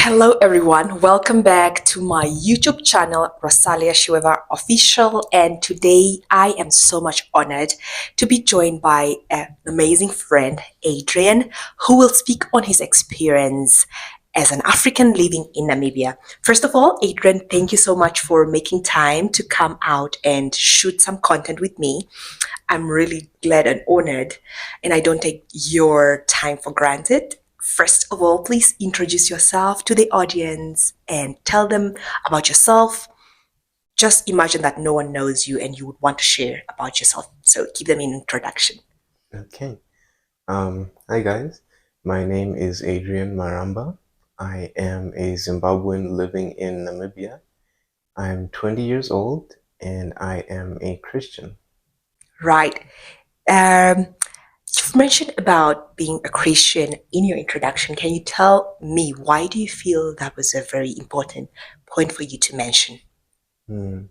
Hello everyone, welcome back to my YouTube channel Rosalia Shueva Official, and today I am so much honored to be joined by an amazing friend Adrian, who will speak on his experience as an African living in Namibia. First of all, Adrian, thank you so much for making time to come out and shoot some content with me. I'm really glad and honored, and I don't take your time for granted. First of all, please introduce yourself to the audience and tell them about yourself. Just imagine that no one knows you and you would want to share about yourself. So give them an introduction. Okay. Hi guys. My name is Adrian Maramba. I am a Zimbabwean living in Namibia. I'm 20 years old and I am a Christian. Right. Um, you've mentioned about being a Christian in your introduction. Can you tell me why do you feel that was a very important point for you to mention? Hmm.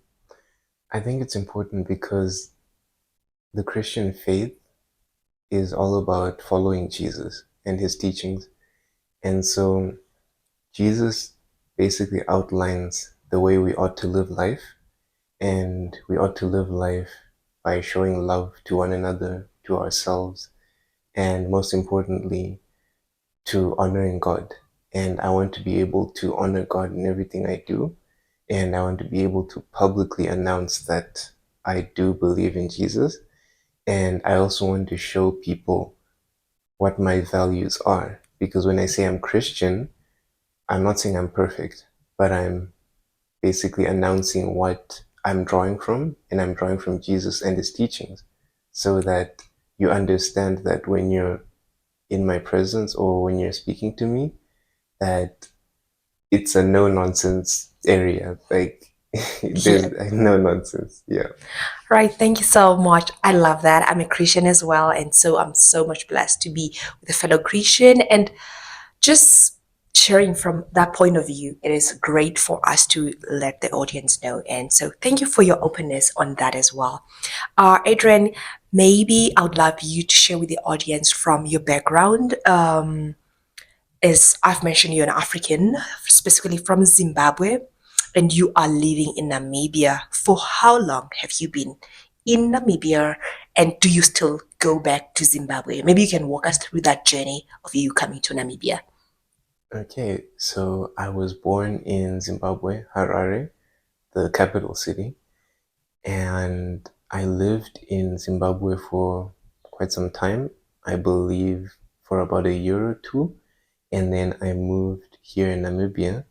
I think it's important because the Christian faith is all about following Jesus and his teachings. And so Jesus basically outlines the way we ought to live life, and we ought to live life by showing love to one another, to ourselves, and most importantly, to honoring God. And I want to be able to honor God in everything I do. And I want to be able to publicly announce that I do believe in Jesus. And I also want to show people what my values are. Because when I say I'm Christian, I'm not saying I'm perfect, but I'm basically announcing what I'm drawing from, and I'm drawing from Jesus and his teachings, so that you understand that when you're in my presence or when you're speaking to me, that it's a no nonsense area. Like Yeah. there's no nonsense. Yeah. Right. Thank you so much. I love that. I'm a Christian as well. And so I'm so much blessed to be with a fellow Christian and just sharing from that point of view. It is great for us to let the audience know. And so thank you for your openness on that as well. Adrian, maybe I would love you to share with the audience from your background. As I've mentioned, you're an African, specifically from Zimbabwe, and you are living in Namibia. For how long have you been in Namibia, and do you still go back to Zimbabwe? Maybe you can walk us through that journey of you coming to Namibia. Okay. So I was born in Zimbabwe, Harare, the capital city, and I lived in Zimbabwe for quite some time. I believe for about a year or two, and then I moved here in Namibia.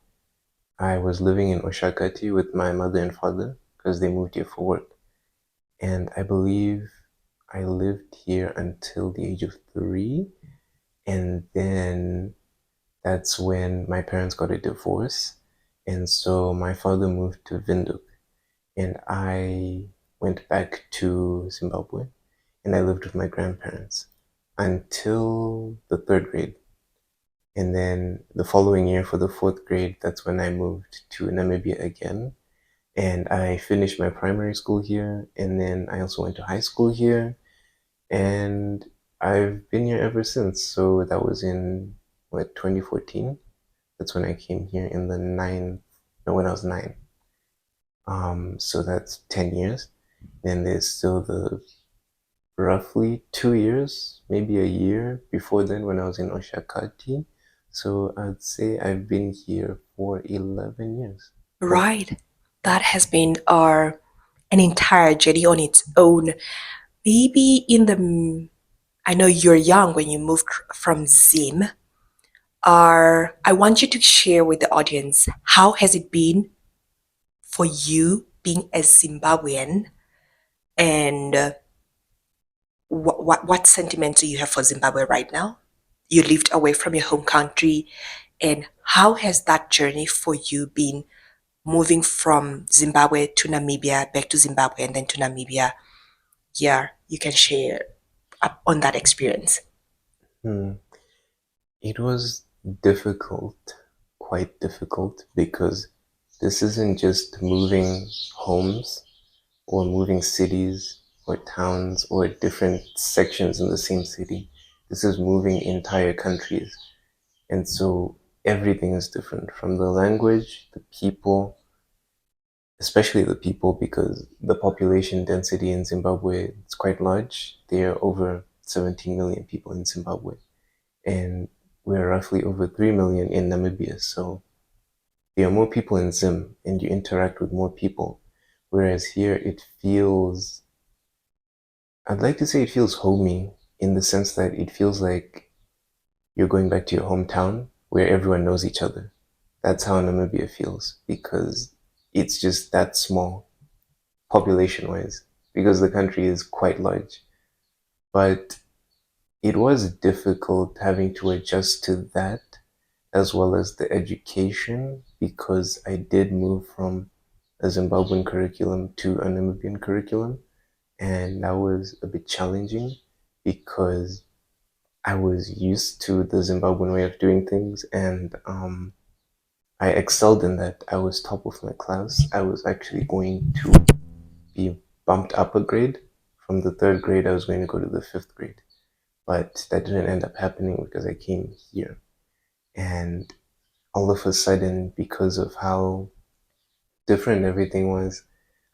I was living in Oshakati with my mother and father because they moved here for work. And I believe I lived here until the age of 3. And then that's when my parents got a divorce. And so my father moved to Windhoek and I went back to Zimbabwe and I lived with my grandparents until the 3rd grade. And then the following year for the 4th grade, that's when I moved to Namibia again. And I finished my primary school here. And then I also went to high school here. And I've been here ever since. So that was in, what, 2014? That's when I came here in the ninth, no, when I was 9. So that's 10 years. Then there's still the roughly 2 years, maybe a year before then when I was in Oshakati. So I'd say I've been here for 11 years. But Right. That has been our an entire journey on its own. Maybe in the I know you're young when you moved from Zim. I want you to share with the audience how has it been for you being a Zimbabwean, and what sentiments do you have for Zimbabwe right now? You lived away from your home country, and how has that journey for you been moving from Zimbabwe to Namibia, back to Zimbabwe, and then to Namibia? Yeah, you can share up on that experience. hmm, it was difficult, quite difficult, because this isn't just moving homes or moving cities or towns or different sections in the same city. This is moving entire countries. And so everything is different, from the language, the people, especially the people, because the population density in Zimbabwe is quite large. There are over 17 million people in Zimbabwe, and we're roughly over 3 million in Namibia. So there are more people in Zim, and you interact with more people. Whereas here, I'd like to say it feels homey, in the sense that it feels like you're going back to your hometown where everyone knows each other. That's how Namibia feels, because it's just that small population wise, because the country is quite large. But it was difficult having to adjust to that, as well as the education, because I did move from a Zimbabwean curriculum to a Namibian curriculum, and that was a bit challenging because I was used to the Zimbabwean way of doing things, and I excelled in that. I was top of my class. I was actually going to be bumped up a grade. From the third grade, I was going to go to the fifth grade. But that didn't end up happening because I came here. And all of a sudden, because of how different everything was,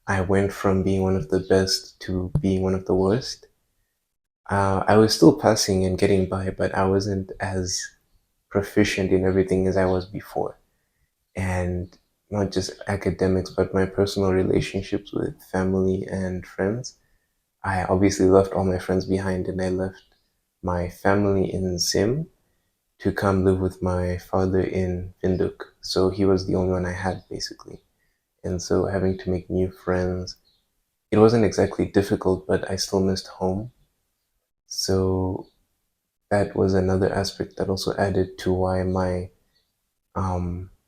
I went from being one of the best to being one of the worst. I was still passing and getting by, but I wasn't as proficient in everything as I was before. And not just academics, but my personal relationships with family and friends. I obviously left all my friends behind, and I left my family in Zim to come live with my father in Windhoek. So he was the only one I had, basically. And so having to make new friends, it wasn't exactly difficult, but I still missed home. So that was another aspect that also added to why my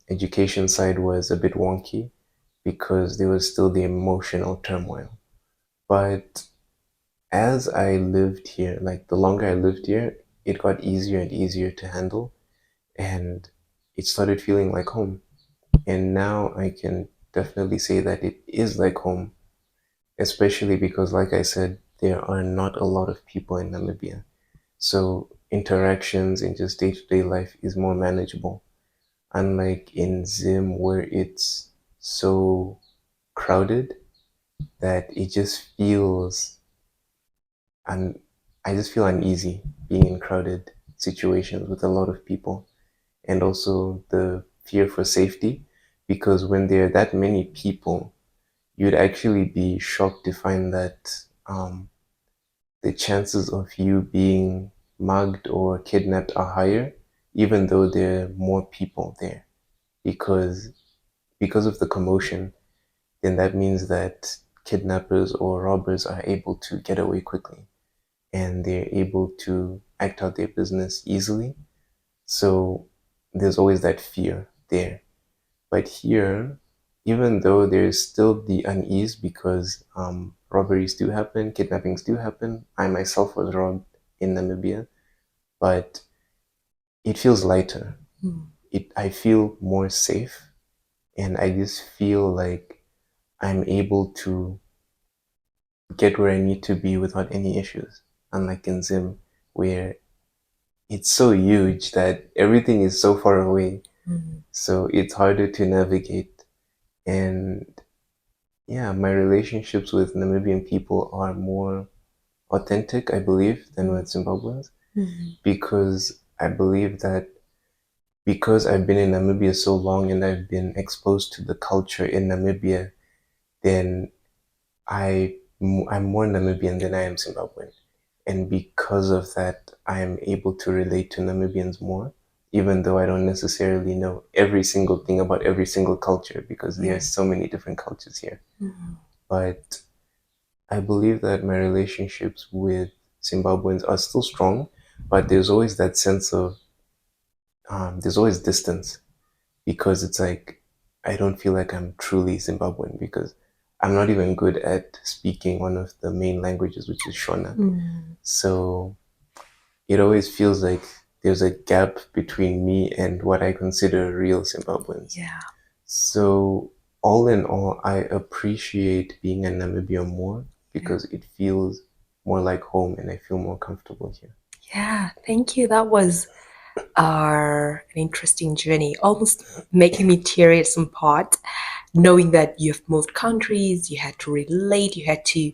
education side was a bit wonky, because there was still the emotional turmoil. But as I lived here, like the longer I lived here, it got easier and easier to handle, and it started feeling like home. And now I can definitely say that it is like home, especially because, like I said, there are not a lot of people in Namibia. So interactions in just day to day life is more manageable. Unlike in Zim, where it's so crowded that it just feels, and I just feel uneasy being in crowded situations with a lot of people, and also the fear for safety, because when there are that many people, you'd actually be shocked to find that the chances of you being mugged or kidnapped are higher, even though there are more people there, because of the commotion. Then that means that kidnappers or robbers are able to get away quickly, and they're able to act out their business easily. So there's always that fear there. But here, even though there's still the unease, because robberies do happen, kidnappings do happen. I myself was robbed in Namibia, but it feels lighter. I feel more safe, and I just feel like I'm able to get where I need to be without any issues. Unlike in Zim, where it's so huge that everything is so far away, so it's harder to navigate. And yeah, my relationships with Namibian people are more authentic, I believe, than with Zimbabweans, because I believe that because I've been in Namibia so long and I've been exposed to the culture in Namibia, then I'm more Namibian than I am Zimbabwean. And because of that, I am able to relate to Namibians more, even though I don't necessarily know every single thing about every single culture, because there are so many different cultures here. But I believe that my relationships with Zimbabweans are still strong, but there's always that sense of, there's always distance, because it's like I don't feel like I'm truly Zimbabwean, because I'm not even good at speaking one of the main languages, which is Shona. So it always feels like there's a gap between me and what I consider real Zimbabweans. Yeah. So all in all, I appreciate being in Namibia more, because it feels more like home and I feel more comfortable here. Yeah, thank you. That was are an interesting journey, almost making me teary at some part, knowing that you've moved countries, you had to relate, you had to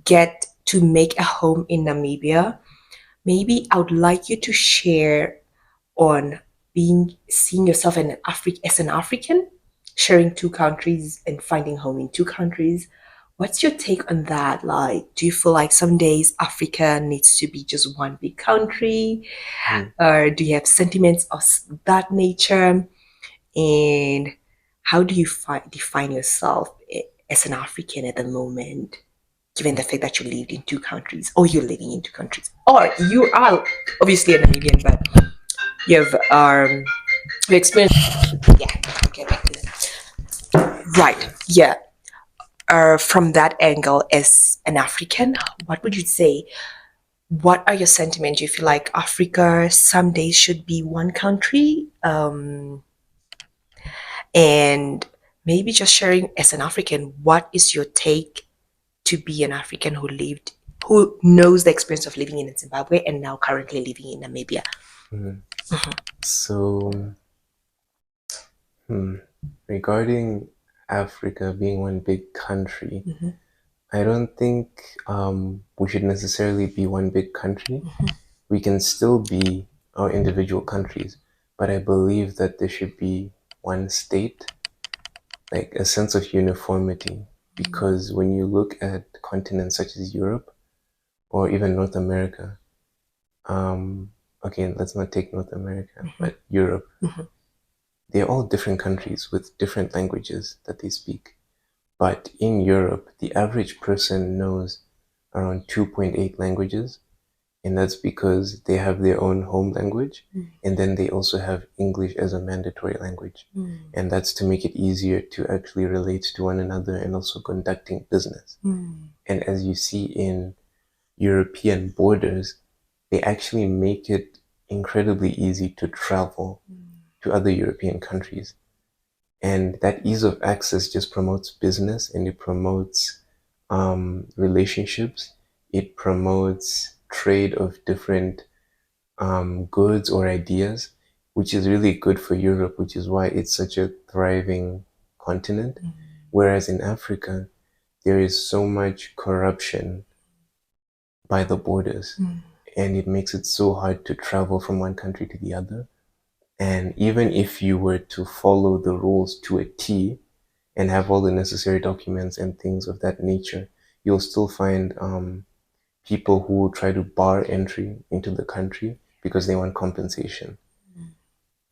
get to make a home in Namibia. Maybe I would like you to share on being seeing yourself as an African, sharing two countries and finding home in two countries. What's your take on that? Like, do you feel like some days Africa needs to be just one big country? Mm. Or do you have sentiments of that nature? And how do you define yourself as an African at the moment, given the fact that you lived in two countries, or you're living in two countries, or you are obviously a Namibian, but you've you experienced. Yeah, okay, back to that. Right. Yeah. From that angle, as an African, what would you say? What are your sentiments? Do you feel like Africa some days should be one country? And maybe just sharing as an African, what is your take to be an African who knows the experience of living in Zimbabwe and now currently living in Namibia? Mm. So, hmm, regarding Africa being one big country, Mm-hmm. I don't think we should necessarily be one big country. We can still be our individual countries, but I believe that there should be one state, like a sense of uniformity. Because when you look at continents such as Europe or even North America, okay, let's not take North America, but Europe, Mm-hmm. they're all different countries with different languages that they speak. But in Europe, the average person knows around 2.8 languages, and that's because they have their own home language, and then they also have English as a mandatory language. And that's to make it easier to actually relate to one another and also conducting business. And as you see in European borders, they actually make it incredibly easy to travel to other European countries. And that ease of access just promotes business and it promotes relationships. It promotes trade of different goods or ideas, which is really good for Europe, which is why it's such a thriving continent. Whereas in Africa, there is so much corruption by the borders, and it makes it so hard to travel from one country to the other. And even if you were to follow the rules to a T and have all the necessary documents and things of that nature, you'll still find people who will try to bar entry into the country because they want compensation.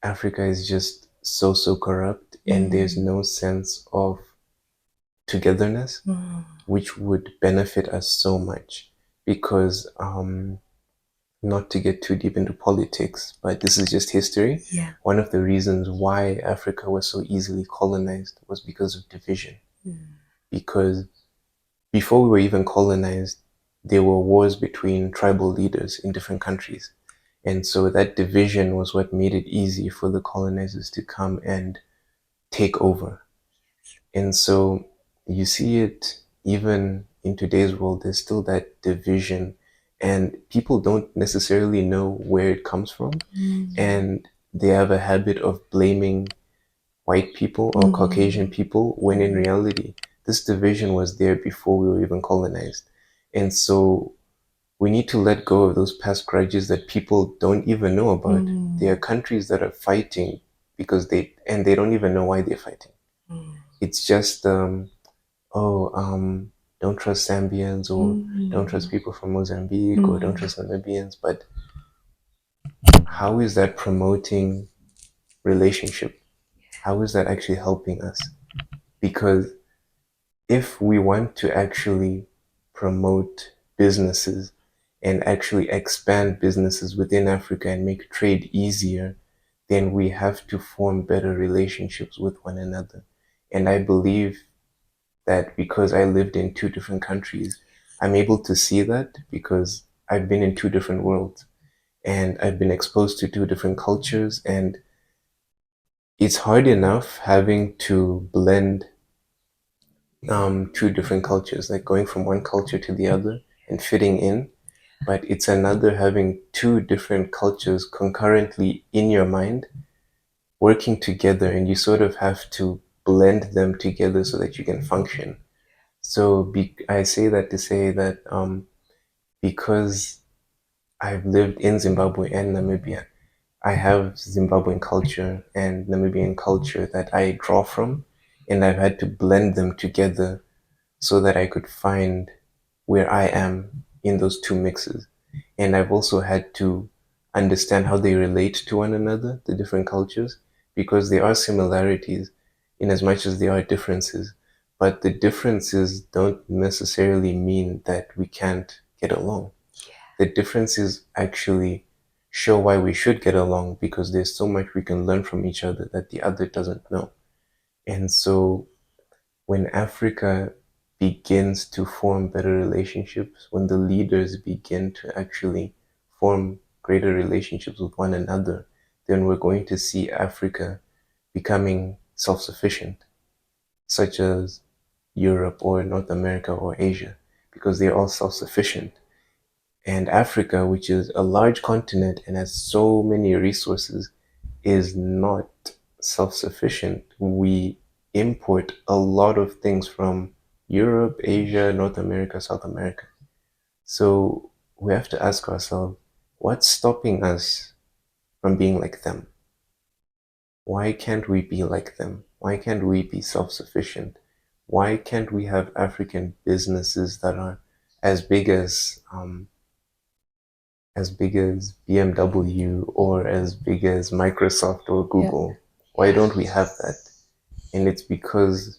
Africa is just so corrupt, and there's no sense of togetherness, which would benefit us so much because not to get too deep into politics, but this is just history. Yeah. One of the reasons why Africa was so easily colonized was because of division. Because before we were even colonized, there were wars between tribal leaders in different countries. And so that division was what made it easy for the colonizers to come and take over. And so you see it even in today's world, there's still that division, and people don't necessarily know where it comes from. And they have a habit of blaming white people or Caucasian people when in reality, this division was there before we were even colonized. And so we need to let go of those past grudges that people don't even know about. There are countries that are fighting and they don't even know why they're fighting. It's just, oh, don't trust Zambians or don't trust people from Mozambique or don't trust Namibians. But how is that promoting relationship? How is that actually helping us? Because if we want to actually promote businesses and actually expand businesses within Africa and make trade easier, then we have to form better relationships with one another. And I believe that because I lived in two different countries, I'm able to see that because I've been in two different worlds and I've been exposed to two different cultures. And it's hard enough having to blend two different cultures, like going from one culture to the other and fitting in. but it's another having two different cultures concurrently in your mind working together, and you sort of have to blend them together so that you can function. So I say that to say that because I've lived in Zimbabwe and Namibia, I have Zimbabwean culture and Namibian culture that I draw from, and I've had to blend them together so that I could find where I am in those two mixes. And I've also had to understand how they relate to one another, the different cultures, because there are similarities in as much as there are differences. But the differences don't necessarily mean that we can't get along. The differences actually show why we should get along because there's so much we can learn from each other that the other doesn't know. And so when Africa begins to form better relationships, when the leaders begin to actually form greater relationships with one another, then we're going to see Africa becoming self sufficient, such as Europe or North America or Asia, because they're all self sufficient. And Africa, which is a large continent and has so many resources, is not self sufficient. We import a lot of things from Europe, Asia, North America, South America. So we have to ask ourselves, what's stopping us from being like them? Why can't we be like them? Why can't we be self sufficient? Why can't we have African businesses that are as big as BMW or as big as Microsoft or Yeah. Google? Why don't we have that? And it's because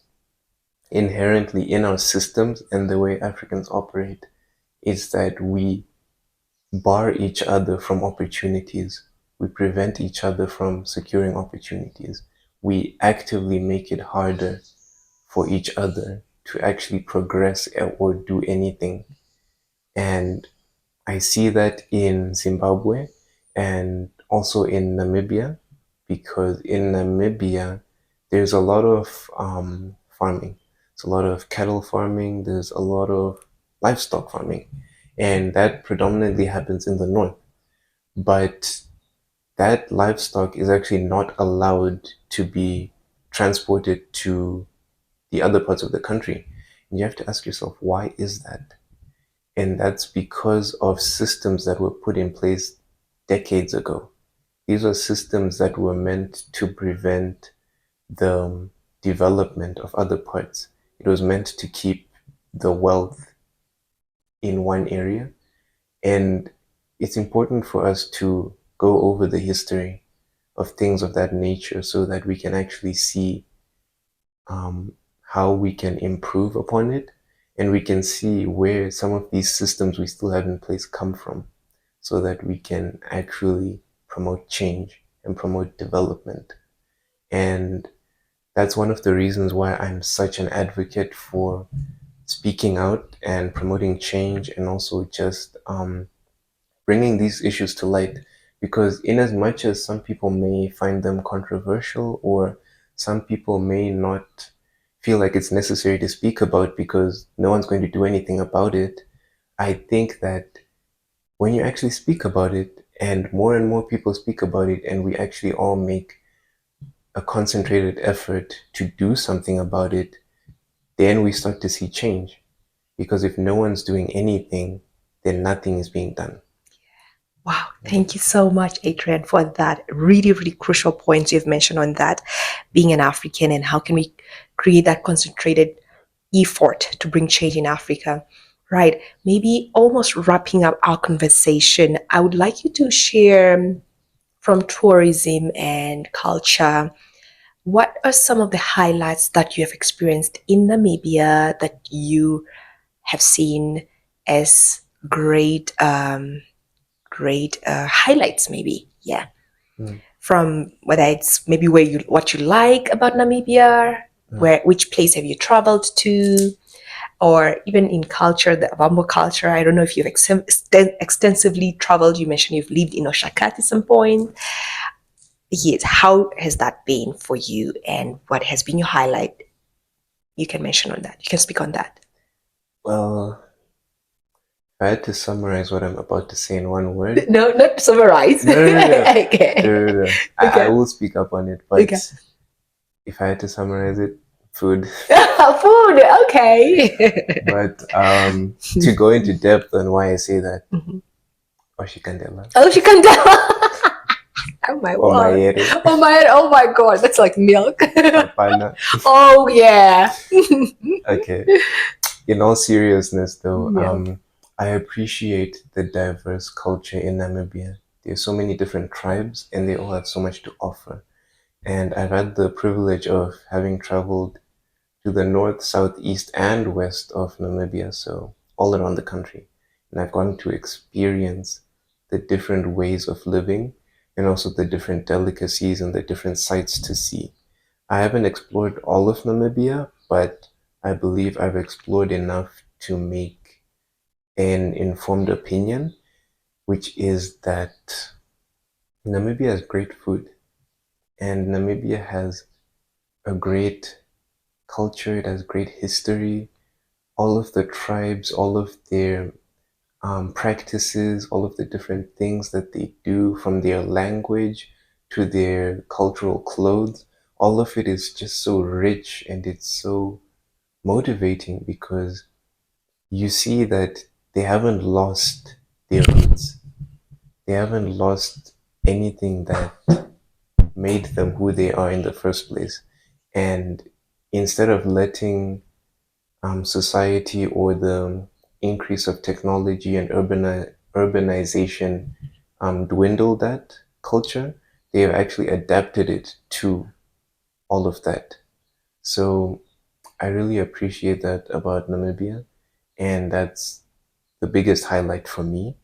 inherently in our systems and the way Africans operate is that we bar each other from opportunities. We prevent each other from securing opportunities. We actively make it harder for each other to actually progress or do anything. And I see that in Zimbabwe and also in Namibia, because in Namibia, there's a lot of farming. There's a lot of cattle farming, there's a lot of livestock farming, and that predominantly happens in the north. But that livestock is actually not allowed to be transported to the other parts of the country. And you have to ask yourself, why is that? And that's because of systems that were put in place decades ago. These are systems that were meant to prevent the development of other parts. It was meant to keep the wealth in one area. And it's important for us to go over the history of things of that nature so that we can actually see um, how we can improve upon it, and we can see where some of these systems we still have in place come from so that we can actually promote change and promote development. And that's one of the reasons why I'm such an advocate for speaking out and promoting change, and also just bringing these issues to light, because in as much as some people may find them controversial, or some people may not feel like it's necessary to speak about because no one's going to do anything about it, I think that when you actually speak about it and more people speak about it, and we actually all make a concentrated effort to do something about it, then we start to see change. Because if no one's doing anything, then nothing is being done. Wow, thank you so much, Adrian, for that really, really crucial points you've mentioned on that, being an African and how can we create that concentrated effort to bring change in Africa. Right. Maybe almost wrapping up our conversation, I would like you to share from tourism and culture, what are some of the highlights that you have experienced in Namibia that you have seen as great highlights, maybe? Yeah, Mm, from whether it's maybe where you what you like about Namibia, mm. where which place have you traveled to, or even in culture, the Abambo culture. I don't know if you've extensively traveled. You mentioned you've lived in Oshaka at some point. Yes, how has that been for you, and what has been your highlight? You can mention on that. You can speak on that. Well, I had to summarize what I'm about to say in one word. No, not summarize. No. Okay. No. I Okay. will speak up on it, but Okay. if I had to summarize it, food. Food. Okay. But to go into depth on why I say that, Mhm. Oshikandela Oh, she can tell. Oh my or word. Mayere, Oh my. Oh my God. That's like milk. Papana. Oh yeah. Okay. In all seriousness, though, Yeah. I appreciate the diverse culture in Namibia. There's so many different tribes, and they all have so much to offer. And I've had the privilege of having traveled to the north, south, east, and west of Namibia, so all around the country. And I've gotten to experience the different ways of living and also the different delicacies and the different sights to see. I haven't explored all of Namibia, but I believe I've explored enough to make an informed opinion, which is that Namibia has great food and Namibia has a great culture, it has great history. All of the tribes, all of their practices, all of the different things that they do, from their language to their cultural clothes, all of it is just so rich and it's so motivating because you see that they haven't lost their roots. They haven't lost anything that made them who they are in the first place. And instead of letting society or the increase of technology and urbanization dwindle that culture, they have actually adapted it to all of that. So I really appreciate that about Namibia, and that's the biggest highlight for me.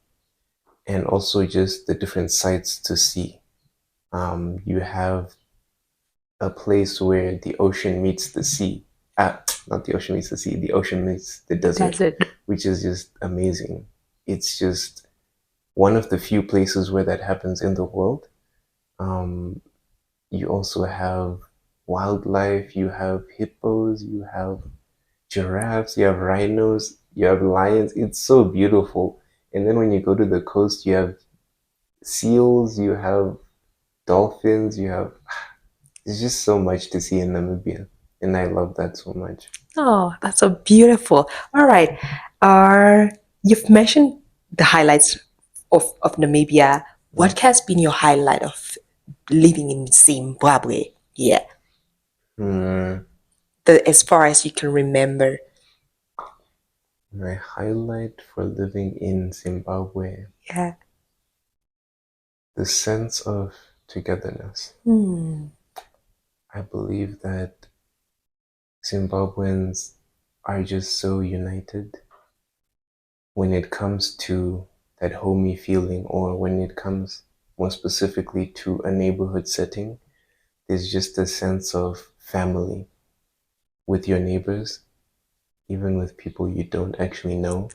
And also just the different sights to see. You have a place where the ocean meets the sea. Not the ocean meets the sea, the ocean meets the desert, That's it. which is just amazing. It's just one of the few places where that happens in the world. Um, you also have wildlife, you have hippos, you have giraffes, you have rhinos, you have lions. It's so beautiful. And then when you go to the coast, you have seals, you have dolphins, you have. There's just so much to see in Namibia, and I love that so much. Oh, that's so beautiful. All right. Uh, you've mentioned the highlights of Namibia. Mm. What has been your highlight of living in Zimbabwe? Yeah. Mm, As far as you can remember. my highlight for living in Zimbabwe, Yeah. the sense of togetherness. Hmm. I believe that Zimbabweans are just so united when it comes to that homey feeling, or when it comes more specifically to a neighborhood setting. There's just a sense of family with your neighbors, even with people you don't actually know.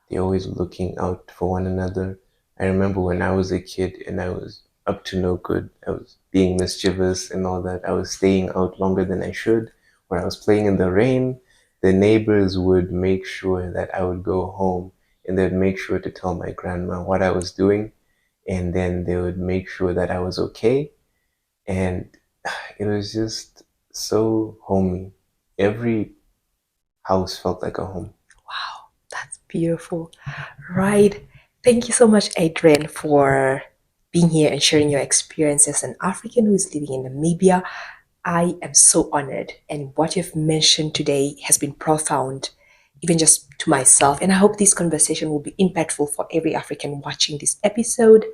They're always looking out for one another. I remember when I was a kid and I was up to no good. I was being mischievous and all that. I was staying out longer than I should, or I was playing in the rain. The neighbors would make sure that I would go home, and they'd make sure to tell my grandma what I was doing, and then they would make sure that I was okay. And it was just so homey. Every house felt like a home. Wow, that's beautiful. Right. Thank you so much, Adrian, for being here and sharing your experience as an African who is living in Namibia. I am so honored, and what you've mentioned today has been profound, even just to myself. And I hope this conversation will be impactful for every African watching this episode.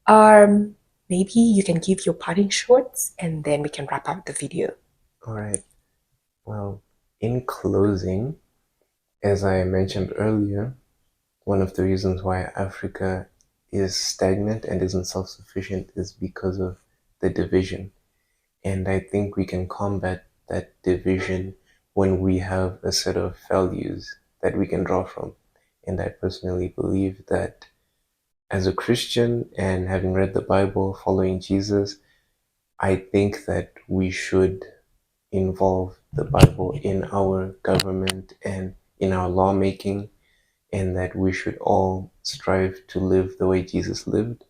Um, Maybe you can give your parting shots and then we can wrap up the video. All right. Well, in closing, as I mentioned earlier, one of the reasons why Africa is stagnant and isn't self sufficient is because of the division. And I think we can combat that division when we have a set of values that we can draw from. And I personally believe that as a Christian and having read the Bible, following Jesus, I think that we should involve the Bible in our government and in our lawmaking, and that we should all strive to live the way Jesus lived,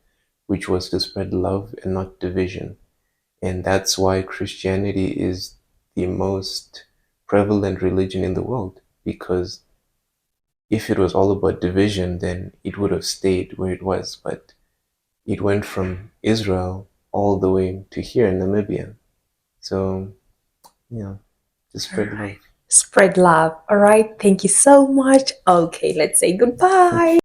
which was to spread love and not division. And that's why Christianity is the most prevalent religion in the world, because if it was all about division, then it would have stayed where it was. But it went from Israel all the way to here in Namibia. So, yeah, just spread love. Spread love. All right. Thank you so much. Okay, let's say goodbye.